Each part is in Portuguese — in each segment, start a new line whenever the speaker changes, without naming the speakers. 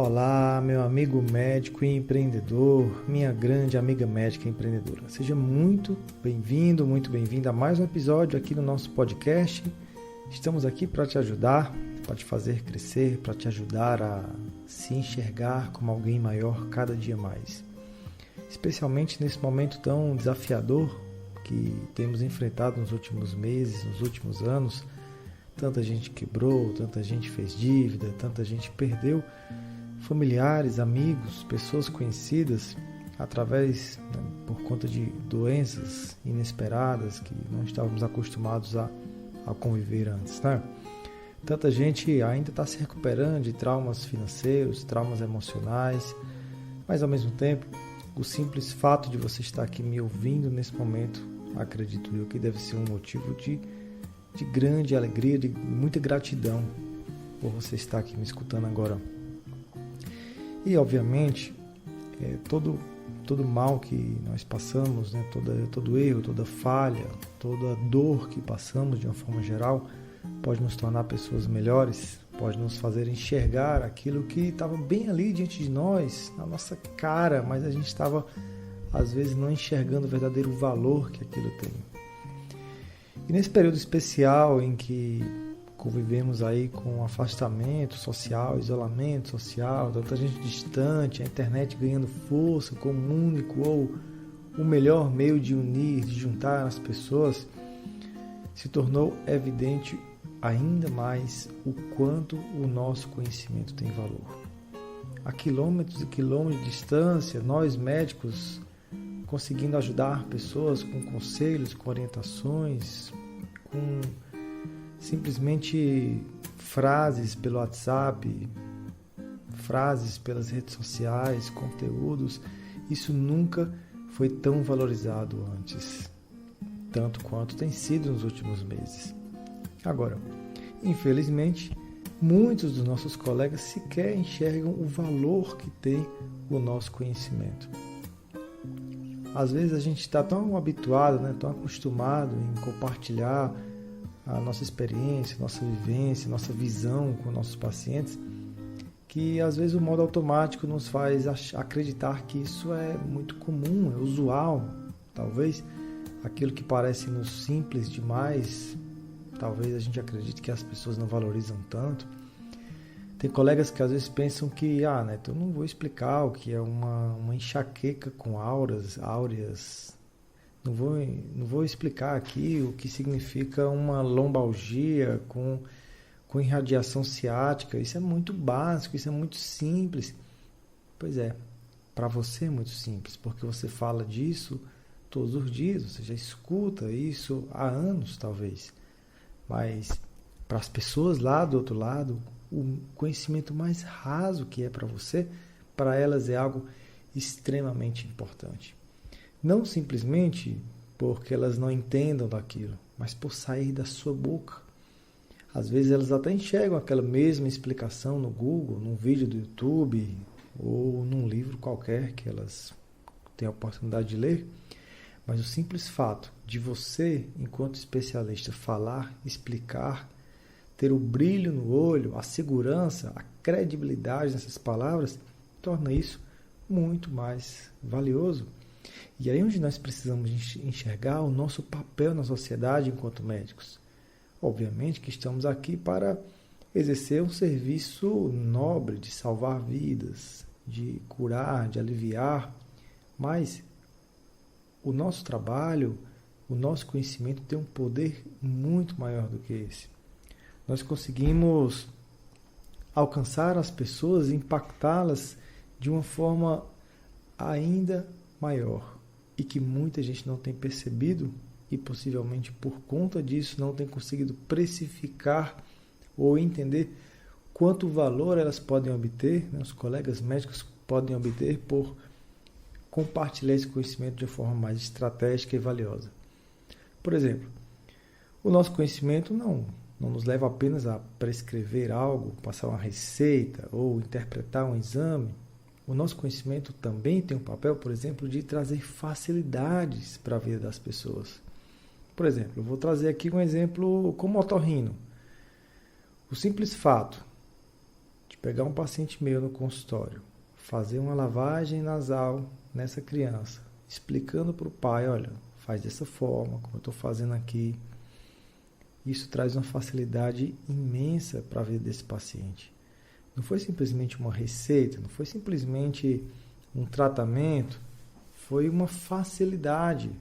Olá, meu amigo médico e empreendedor, minha grande amiga médica e empreendedora. Seja muito bem-vinda a mais um episódio aqui no nosso podcast. Estamos aqui para te ajudar, para te fazer crescer, para te ajudar a se enxergar como alguém maior cada dia mais. Especialmente nesse momento tão desafiador que temos enfrentado nos últimos meses, nos últimos anos. Tanta gente quebrou, tanta gente fez dívida, tanta gente perdeu familiares, amigos, pessoas conhecidas por conta de doenças inesperadas que não estávamos acostumados a conviver antes, né? Tanta gente ainda está se recuperando de traumas financeiros, traumas emocionais, mas ao mesmo tempo, o simples fato de você estar aqui me ouvindo nesse momento, acredito eu que deve ser um motivo de grande alegria, de muita gratidão por você estar aqui me escutando agora. E obviamente, todo mal que nós passamos, né, todo erro, toda falha, toda dor que passamos de uma forma geral, pode nos tornar pessoas melhores, pode nos fazer enxergar aquilo que estava bem ali diante de nós, na nossa cara, mas a gente estava às vezes não enxergando o verdadeiro valor que aquilo tem. E nesse período especial em que convivemos aí com afastamento social, isolamento social, tanta gente distante, a internet ganhando força como único ou o melhor meio de unir, de juntar as pessoas, se tornou evidente ainda mais o quanto o nosso conhecimento tem valor. A quilômetros e quilômetros de distância, nós médicos conseguindo ajudar pessoas com conselhos, com orientações, com simplesmente frases pelo WhatsApp, frases pelas redes sociais, conteúdos, isso nunca foi tão valorizado antes, tanto quanto tem sido nos últimos meses. Agora, infelizmente, muitos dos nossos colegas sequer enxergam o valor que tem o nosso conhecimento. Às vezes a gente está tão habituado, tão acostumado em compartilhar a nossa experiência, nossa vivência, nossa visão com nossos pacientes, que às vezes o modo automático nos faz acreditar que isso é muito comum, é usual. Talvez aquilo que parece-nos simples demais, talvez a gente acredite que as pessoas não valorizam tanto. Tem colegas que às vezes pensam que, eu não vou explicar o que é uma enxaqueca com áureas. Não vou explicar aqui o que significa uma lombalgia com irradiação ciática. Isso é muito básico, isso é muito simples. Pois é, para você é muito simples, porque você fala disso todos os dias, você já escuta isso há anos, talvez. Mas para as pessoas lá do outro lado, o conhecimento mais raso que é para você, para elas é algo extremamente importante. Não simplesmente porque elas não entendam daquilo, mas por sair da sua boca. Às vezes elas até enxergam aquela mesma explicação no Google, num vídeo do YouTube ou num livro qualquer que elas têm a oportunidade de ler, mas o simples fato de você, enquanto especialista, falar, explicar, ter o brilho no olho, a segurança, a credibilidade nessas palavras, torna isso muito mais valioso. E aí onde nós precisamos enxergar o nosso papel na sociedade enquanto médicos. Obviamente que estamos aqui para exercer um serviço nobre de salvar vidas, de curar, de aliviar, mas o nosso trabalho, o nosso conhecimento tem um poder muito maior do que esse. Nós conseguimos alcançar as pessoas e impactá-las de uma forma ainda maior e que muita gente não tem percebido e possivelmente por conta disso não tem conseguido precificar ou entender quanto valor elas podem obter, os colegas médicos podem obter por compartilhar esse conhecimento de forma mais estratégica e valiosa. Por exemplo, o nosso conhecimento não nos leva apenas a prescrever algo, passar uma receita ou interpretar um exame. O nosso conhecimento também tem um papel, por exemplo, de trazer facilidades para a vida das pessoas. Por exemplo, eu vou trazer aqui um exemplo como otorrino. O simples fato de pegar um paciente meu no consultório, fazer uma lavagem nasal nessa criança, explicando para o pai, olha, faz dessa forma, como eu estou fazendo aqui. Isso traz uma facilidade imensa para a vida desse paciente. Não foi simplesmente uma receita, não foi simplesmente um tratamento, foi uma facilidade.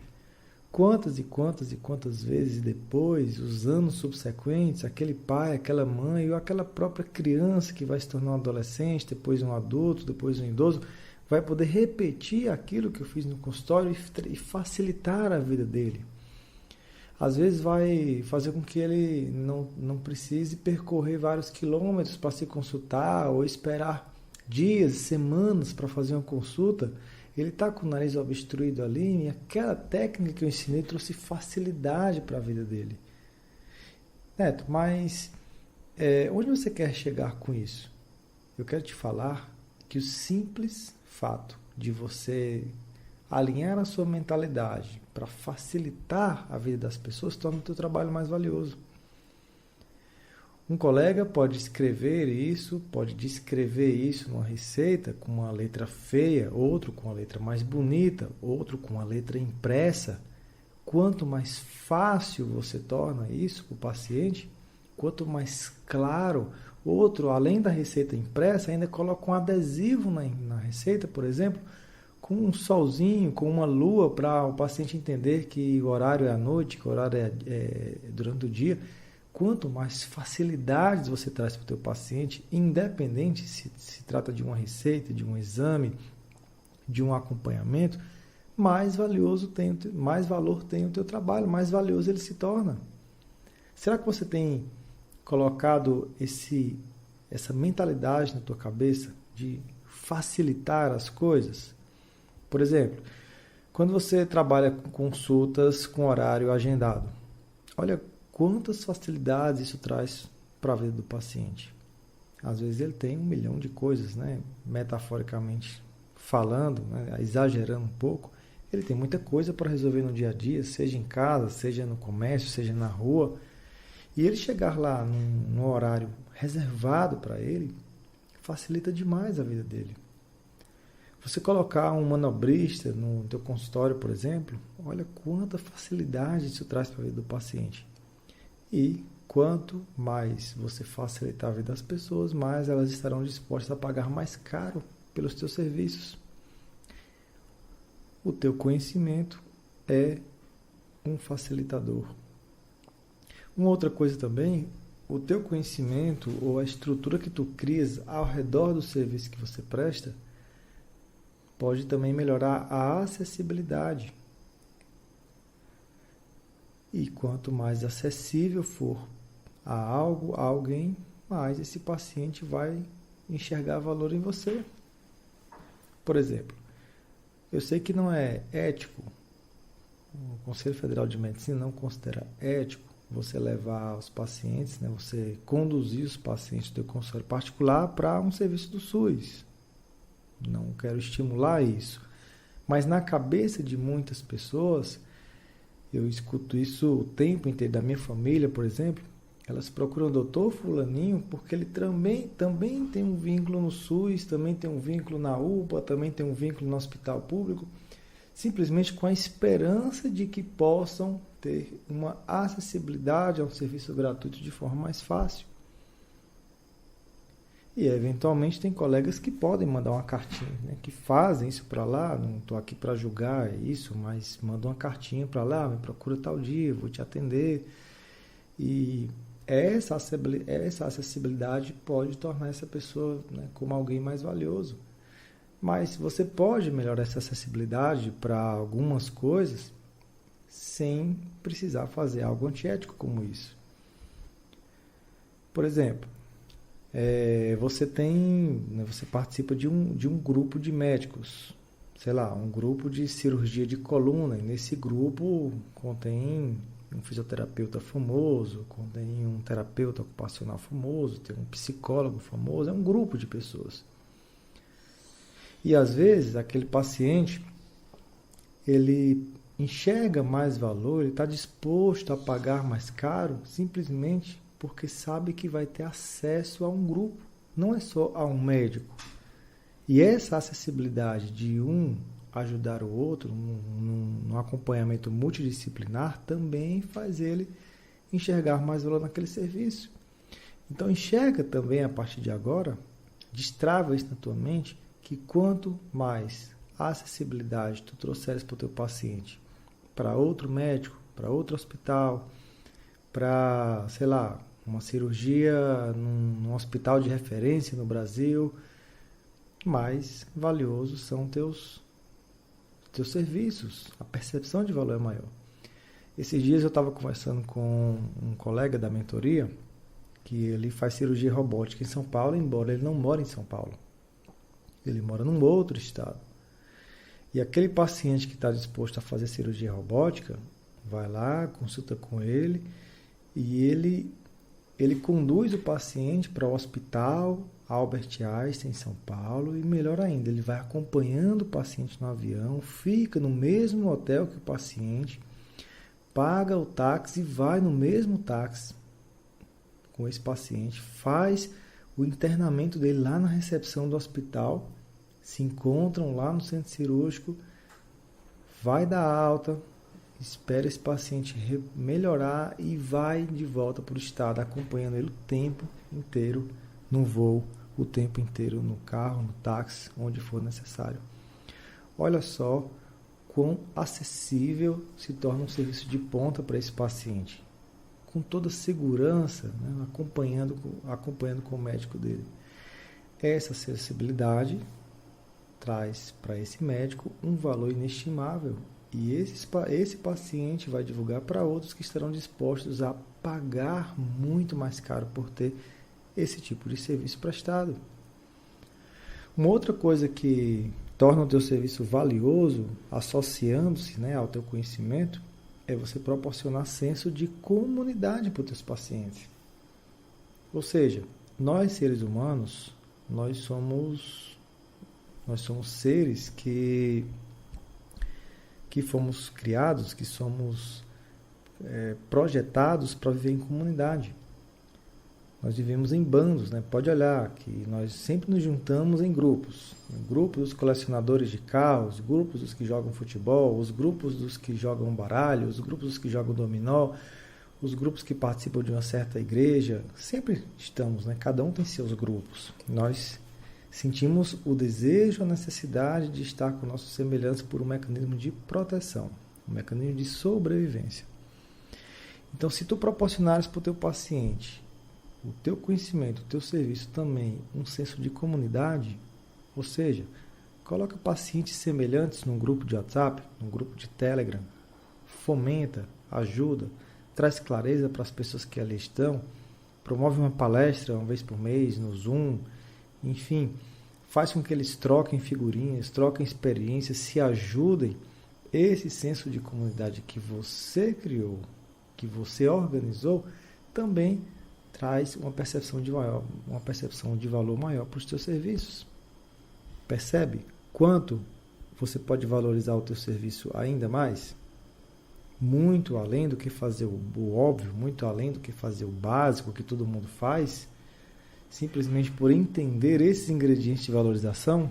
Quantas e quantas e quantas vezes depois, os anos subsequentes, aquele pai, aquela mãe ou aquela própria criança que vai se tornar um adolescente, depois um adulto, depois um idoso, vai poder repetir aquilo que eu fiz no consultório e facilitar a vida dele. Às vezes vai fazer com que ele não precise percorrer vários quilômetros para se consultar ou esperar dias, semanas para fazer uma consulta. Ele está com o nariz obstruído ali e aquela técnica que eu ensinei trouxe facilidade para a vida dele. Neto, mas onde você quer chegar com isso? Eu quero te falar que o simples fato de você alinhar a sua mentalidade para facilitar a vida das pessoas torna o teu trabalho mais valioso. Um colega pode escrever isso, pode descrever isso numa receita com uma letra feia, outro com uma letra mais bonita, outro com uma letra impressa. Quanto mais fácil você torna isso para o paciente, quanto mais claro, outro, além da receita impressa, ainda coloca um adesivo na receita, por exemplo, com um solzinho, com uma lua, para o paciente entender que o horário é à noite, que o horário é durante o dia. Quanto mais facilidades você traz para o teu paciente, independente se trata de uma receita, de um exame, de um acompanhamento, mais valor tem o teu trabalho, mais valioso ele se torna. Será que você tem colocado essa mentalidade na tua cabeça de facilitar as coisas? Por exemplo, quando você trabalha com consultas com horário agendado, olha quantas facilidades isso traz para a vida do paciente. Às vezes ele tem 1 milhão de coisas, né? Metaforicamente falando, né? Exagerando um pouco, ele tem muita coisa para resolver no dia a dia, seja em casa, seja no comércio, seja na rua. E ele chegar lá num horário reservado para ele, facilita demais a vida dele. Você colocar um manobrista no teu consultório, por exemplo, olha quanta facilidade isso traz para a vida do paciente. E quanto mais você facilitar a vida das pessoas, mais elas estarão dispostas a pagar mais caro pelos teus serviços. O teu conhecimento é um facilitador. Uma outra coisa também, o teu conhecimento ou a estrutura que tu crias ao redor do serviço que você presta pode também melhorar a acessibilidade. E quanto mais acessível for a algo, a alguém, mais esse paciente vai enxergar valor em você. Por exemplo, eu sei que não é ético, o Conselho Federal de Medicina não considera ético você levar os pacientes, né, você conduzir os pacientes do teu consultório particular para um serviço do SUS. Não quero estimular isso. Mas na cabeça de muitas pessoas, eu escuto isso o tempo inteiro da minha família, por exemplo, elas procuram o doutor fulaninho porque ele também tem um vínculo no SUS, também tem um vínculo na UPA, também tem um vínculo no hospital público, simplesmente com a esperança de que possam ter uma acessibilidade a um serviço gratuito de forma mais fácil. E eventualmente tem colegas que podem mandar uma cartinha, né, que fazem isso para lá, não estou aqui para julgar isso, mas mandam uma cartinha para lá, me procura tal dia, vou te atender. E essa acessibilidade pode tornar essa pessoa, né, como alguém mais valioso. Mas você pode melhorar essa acessibilidade para algumas coisas sem precisar fazer algo antiético como isso. Por exemplo, você participa de um grupo de médicos, sei lá, um grupo de cirurgia de coluna, e nesse grupo contém um fisioterapeuta famoso, contém um terapeuta ocupacional famoso, tem um psicólogo famoso, é um grupo de pessoas. E às vezes aquele paciente, ele enxerga mais valor, ele está disposto a pagar mais caro, simplesmente porque sabe que vai ter acesso a um grupo não é só a um médico. E essa acessibilidade de um ajudar o outro num acompanhamento multidisciplinar também faz ele enxergar mais valor naquele serviço. Então enxerga também a partir de agora, destrava isso na tua mente, que quanto mais acessibilidade tu trouxeres para o teu paciente, para outro médico, para outro hospital, para, sei lá, uma cirurgia num hospital de referência no Brasil, mais valiosos são teus serviços. A percepção de valor é maior. Esses dias eu estava conversando com um colega da mentoria, que ele faz cirurgia robótica em São Paulo, embora ele não mora em São Paulo. Ele mora num outro estado. E aquele paciente que está disposto a fazer cirurgia robótica, vai lá, consulta com ele, e ele conduz o paciente para o hospital Albert Einstein, em São Paulo, e melhor ainda, ele vai acompanhando o paciente no avião, fica no mesmo hotel que o paciente, paga o táxi e vai no mesmo táxi com esse paciente, faz o internamento dele lá na recepção do hospital, se encontram lá no centro cirúrgico, vai dar alta, espera esse paciente melhorar e vai de volta para o estado, acompanhando ele o tempo inteiro no voo, o tempo inteiro no carro, no táxi, onde for necessário. Olha só quão acessível se torna um serviço de ponta para esse paciente, com toda segurança, né, acompanhando com o médico dele. Essa acessibilidade traz para esse médico um valor inestimável, e esse paciente vai divulgar para outros que estarão dispostos a pagar muito mais caro por ter esse tipo de serviço prestado. Uma outra coisa que torna o teu serviço valioso, associando-se, né, ao teu conhecimento, é você proporcionar senso de comunidade para os teus pacientes. Ou seja, nós seres humanos, nós somos seres que fomos criados, que somos projetados para viver em comunidade. Nós vivemos em bandos, né? Pode olhar que nós sempre nos juntamos em grupos. Grupos dos colecionadores de carros, grupos dos que jogam futebol, os grupos dos que jogam baralho, os grupos dos que jogam dominó, os grupos que participam de uma certa igreja. Sempre estamos, né? Cada um tem seus grupos. Nós sentimos o desejo, a necessidade de estar com nossos semelhantes por um mecanismo de proteção, um mecanismo de sobrevivência. Então, se tu proporcionares para o teu paciente o teu conhecimento, o teu serviço também, um senso de comunidade, ou seja, coloca pacientes semelhantes num grupo de WhatsApp, num grupo de Telegram, fomenta, ajuda, traz clareza para as pessoas que ali estão, promove uma palestra uma vez por mês no Zoom, enfim, faz com que eles troquem figurinhas, troquem experiências, se ajudem. Esse senso de comunidade que você criou, que você organizou, também traz uma percepção de valor maior para os teus serviços. Percebe quanto você pode valorizar o teu serviço ainda mais? Muito além do que fazer o óbvio, muito além do que fazer o básico que todo mundo faz, simplesmente por entender esses ingredientes de valorização.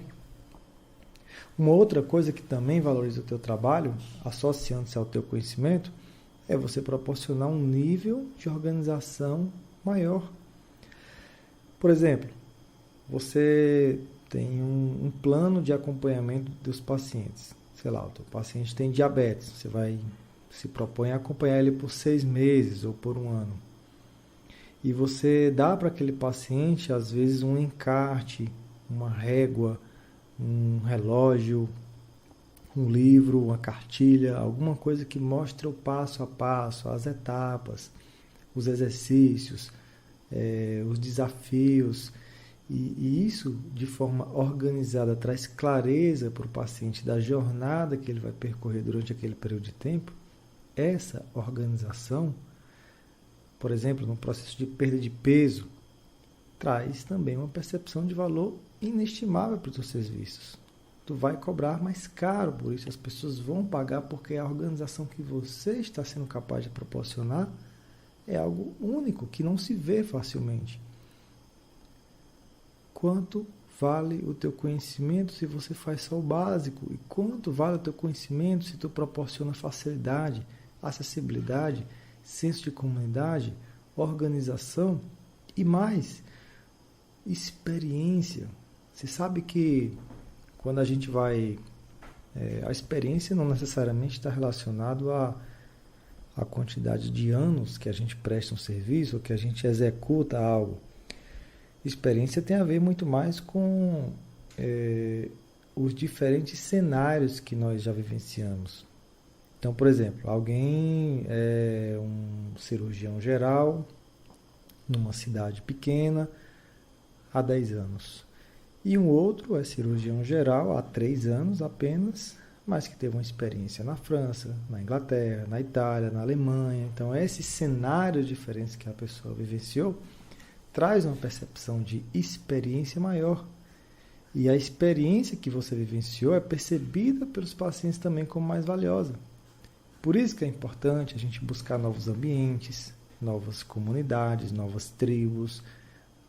Uma outra coisa que também valoriza o teu trabalho, associando-se ao teu conhecimento, é você proporcionar um nível de organização maior. Por exemplo, você tem um plano de acompanhamento dos pacientes. Sei lá, o teu paciente tem diabetes, você se propõe a acompanhar ele por 6 meses ou por 1 ano. E você dá para aquele paciente, às vezes, um encarte, uma régua, um relógio, um livro, uma cartilha, alguma coisa que mostra o passo a passo, as etapas, os exercícios, os desafios. E isso, de forma organizada, traz clareza para o paciente da jornada que ele vai percorrer durante aquele período de tempo. Essa organização, por exemplo, no processo de perda de peso, traz também uma percepção de valor inestimável para os seus serviços. Tu vai cobrar mais caro por isso, as pessoas vão pagar porque a organização que você está sendo capaz de proporcionar é algo único, que não se vê facilmente. quanto vale o teu conhecimento se você faz só o básico? E quanto vale o teu conhecimento se tu proporciona facilidade, acessibilidade, senso de comunidade, organização e mais, experiência. Você sabe que quando a gente vai... a experiência não necessariamente está relacionado à quantidade de anos que a gente presta um serviço ou que a gente executa algo. Experiência tem a ver muito mais com os diferentes cenários que nós já vivenciamos. Então, por exemplo, alguém é um cirurgião geral numa cidade pequena há 10 anos. E um outro é cirurgião geral há 3 anos apenas, mas que teve uma experiência na França, na Inglaterra, na Itália, na Alemanha. Então, esses cenários diferentes que a pessoa vivenciou traz uma percepção de experiência maior. E a experiência que você vivenciou é percebida pelos pacientes também como mais valiosa. Por isso que é importante a gente buscar novos ambientes, novas comunidades, novas tribos,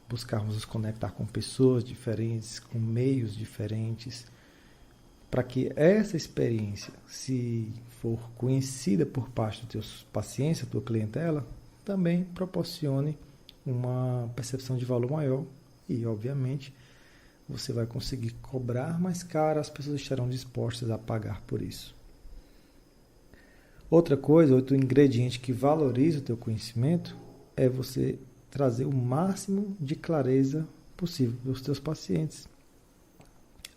buscarmos nos conectar com pessoas diferentes, com meios diferentes, para que essa experiência, se for conhecida por parte dos teus pacientes, da tua clientela, também proporcione uma percepção de valor maior e, obviamente, você vai conseguir cobrar mais caro, as pessoas estarão dispostas a pagar por isso. Outra coisa, outro ingrediente que valoriza o teu conhecimento é você trazer o máximo de clareza possível para os teus pacientes.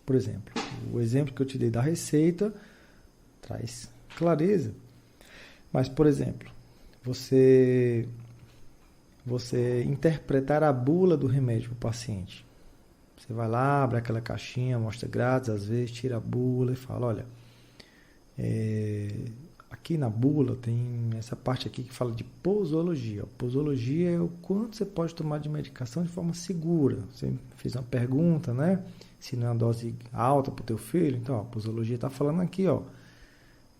Por exemplo, o exemplo que eu te dei da receita traz clareza. Mas, por exemplo, você interpretar a bula do remédio para o paciente. Você vai lá, abre aquela caixinha, mostra grátis, às vezes tira a bula e fala, olha, aqui na bula tem essa parte aqui que fala de posologia. Posologia é o quanto você pode tomar de medicação de forma segura. Você fez uma pergunta, né? Se não é uma dose alta para o teu filho, então a posologia está falando aqui, ó,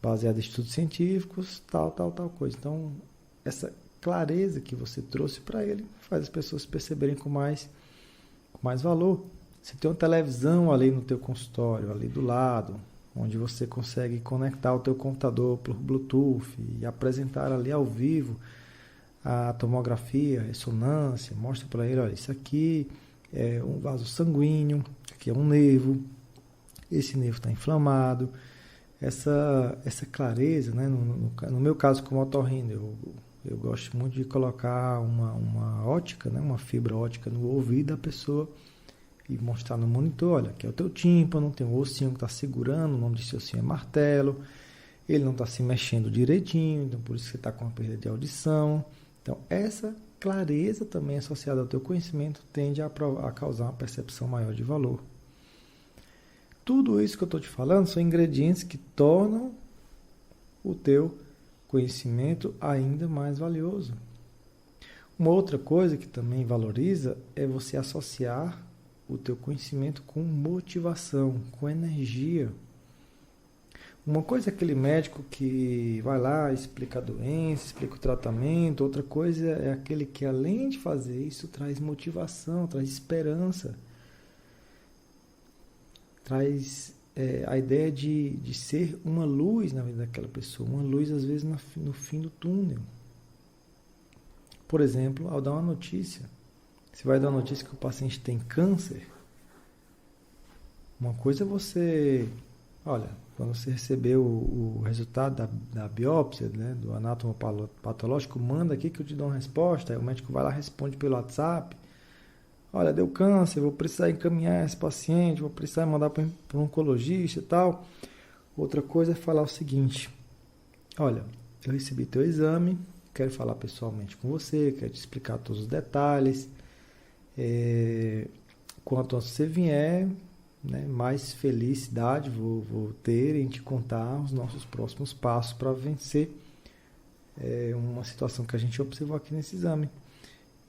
baseada em estudos científicos, tal coisa. Então, essa clareza que você trouxe para ele faz as pessoas perceberem com mais valor. Você tem uma televisão ali no teu consultório, ali do lado, onde você consegue conectar o teu computador por Bluetooth e apresentar ali ao vivo a tomografia, a ressonância, mostra para ele, olha, isso aqui é um vaso sanguíneo, aqui é um nervo, esse nervo está inflamado. Essa clareza, né? No meu caso como otorrino, eu gosto muito de colocar uma ótica, né? Uma fibra ótica no ouvido da pessoa e mostrar no monitor, olha, aqui é o teu tímpano, tem um ossinho que está segurando, o nome desse ossinho é martelo, ele não está se mexendo direitinho, então por isso que você está com uma perda de audição. Então, essa clareza também associada ao teu conhecimento tende a causar uma percepção maior de valor. Tudo isso que eu estou te falando são ingredientes que tornam o teu conhecimento ainda mais valioso. Uma outra coisa que também valoriza é você associar o teu conhecimento com motivação, com energia. Uma coisa é aquele médico que vai lá, explica a doença, explica o tratamento. Outra coisa é aquele que, além de fazer isso, traz motivação, traz esperança. Traz a ideia de ser uma luz na vida daquela pessoa. Uma luz, às vezes, no fim do túnel. Por exemplo, ao dar uma notícia. Você vai dar uma notícia que o paciente tem câncer. Uma coisa é você... Olha, quando você receber o resultado da biópsia, né, do anátomo patológico, manda aqui que eu te dou uma resposta. Aí o médico vai lá e responde pelo WhatsApp. Olha, deu câncer, vou precisar encaminhar esse paciente, vou precisar mandar para um oncologista e tal. Outra coisa é falar o seguinte: olha, eu recebi teu exame, quero falar pessoalmente com você, quero te explicar todos os detalhes. Quanto você vier, né, mais felicidade vou ter em te contar os nossos próximos passos para vencer uma situação que a gente observou aqui nesse exame.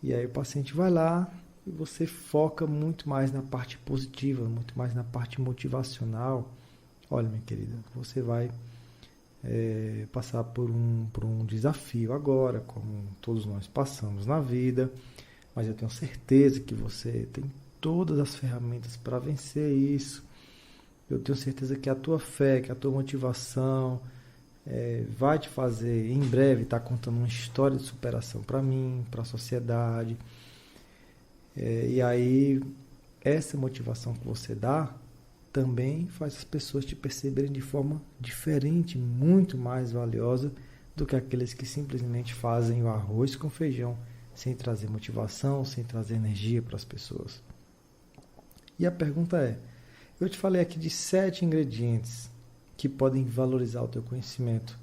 E aí o paciente vai lá e você foca muito mais na parte positiva, muito mais na parte motivacional. Olha, minha querida, você vai passar por um desafio agora, como todos nós passamos na vida, mas eu tenho certeza que você tem todas as ferramentas para vencer isso. Eu tenho certeza que a tua fé, que a tua motivação vai te fazer, em breve, estar contando uma história de superação para mim, para a sociedade. E aí, essa motivação que você dá também faz as pessoas te perceberem de forma diferente, muito mais valiosa do que aqueles que simplesmente fazem o arroz com feijão, sem trazer motivação, sem trazer energia para as pessoas. E a pergunta é, eu te falei aqui de 7 ingredientes que podem valorizar o teu conhecimento.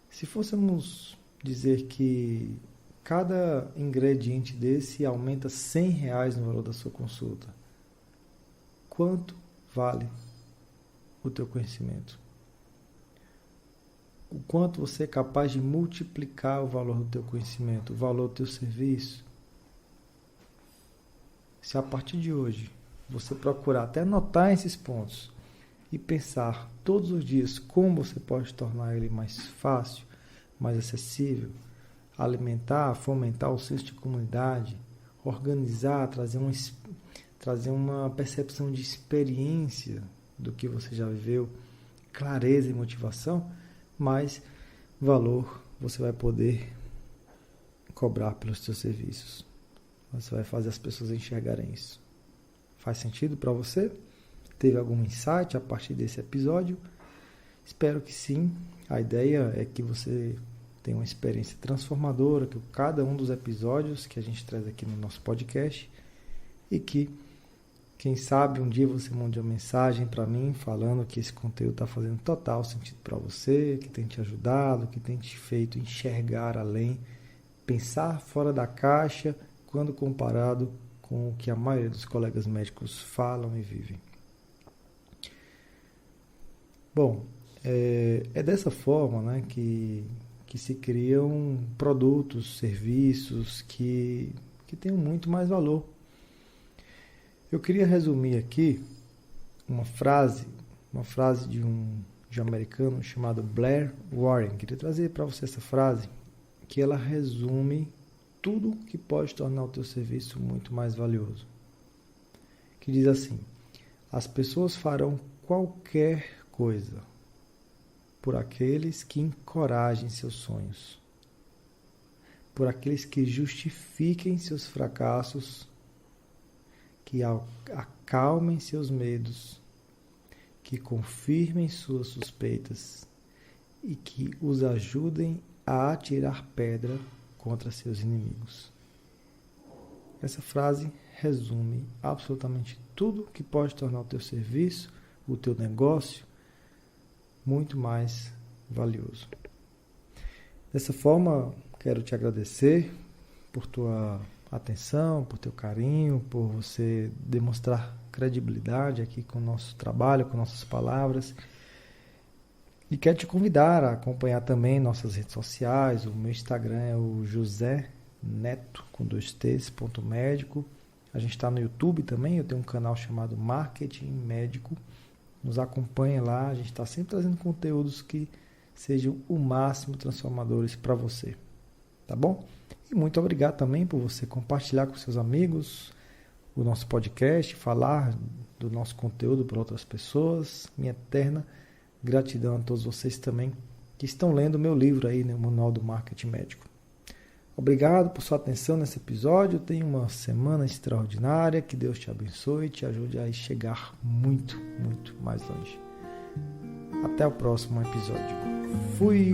Se fôssemos dizer que cada ingrediente desse aumenta R$100 no valor da sua consulta, quanto vale o teu conhecimento? O quanto você é capaz de multiplicar o valor do teu conhecimento, o valor do teu serviço? Se a partir de hoje você procurar até anotar esses pontos e pensar todos os dias como você pode tornar ele mais fácil, mais acessível, alimentar, fomentar o senso de comunidade, organizar, trazer uma percepção de experiência do que você já viveu, clareza e motivação, mais valor você vai poder cobrar pelos seus serviços. Você vai fazer as pessoas enxergarem isso. Faz sentido para você? Teve algum insight a partir desse episódio? Espero que sim. A ideia é que você tenha uma experiência transformadora, que cada um dos episódios que a gente traz aqui no nosso podcast, e que, quem sabe, um dia você mande uma mensagem para mim falando que esse conteúdo está fazendo total sentido para você, que tem te ajudado, que tem te feito enxergar além, pensar fora da caixa quando comparado com o que a maioria dos colegas médicos falam e vivem. Bom, é dessa forma, né, que se criam produtos, serviços que tenham muito mais valor. Eu queria resumir aqui uma frase de um americano chamado Blair Warren. Queria trazer para você essa frase, que ela resume tudo que pode tornar o teu serviço muito mais valioso. Que diz assim: as pessoas farão qualquer coisa por aqueles que encorajem seus sonhos, por aqueles que justifiquem seus fracassos, que acalmem seus medos, que confirmem suas suspeitas e que os ajudem a atirar pedra contra seus inimigos. Essa frase resume absolutamente tudo que pode tornar o teu serviço, o teu negócio, muito mais valioso. Dessa forma, quero te agradecer por tua atenção, por teu carinho, por você demonstrar credibilidade aqui com o nosso trabalho, com nossas palavras. E quero te convidar a acompanhar também nossas redes sociais. O meu Instagram é o José Neto, com 2 T's, .médico. A gente está no YouTube também, eu tenho um canal chamado Marketing Médico. Nos acompanhe lá, a gente está sempre trazendo conteúdos que sejam o máximo transformadores para você. Tá bom? E muito obrigado também por você compartilhar com seus amigos o nosso podcast, falar do nosso conteúdo para outras pessoas. Minha eterna gratidão a todos vocês também que estão lendo o meu livro aí, né, o Manual do Marketing Médico. Obrigado por sua atenção nesse episódio. Tenha uma semana extraordinária. Que Deus te abençoe e te ajude a chegar muito, muito mais longe. Até o próximo episódio. Fui!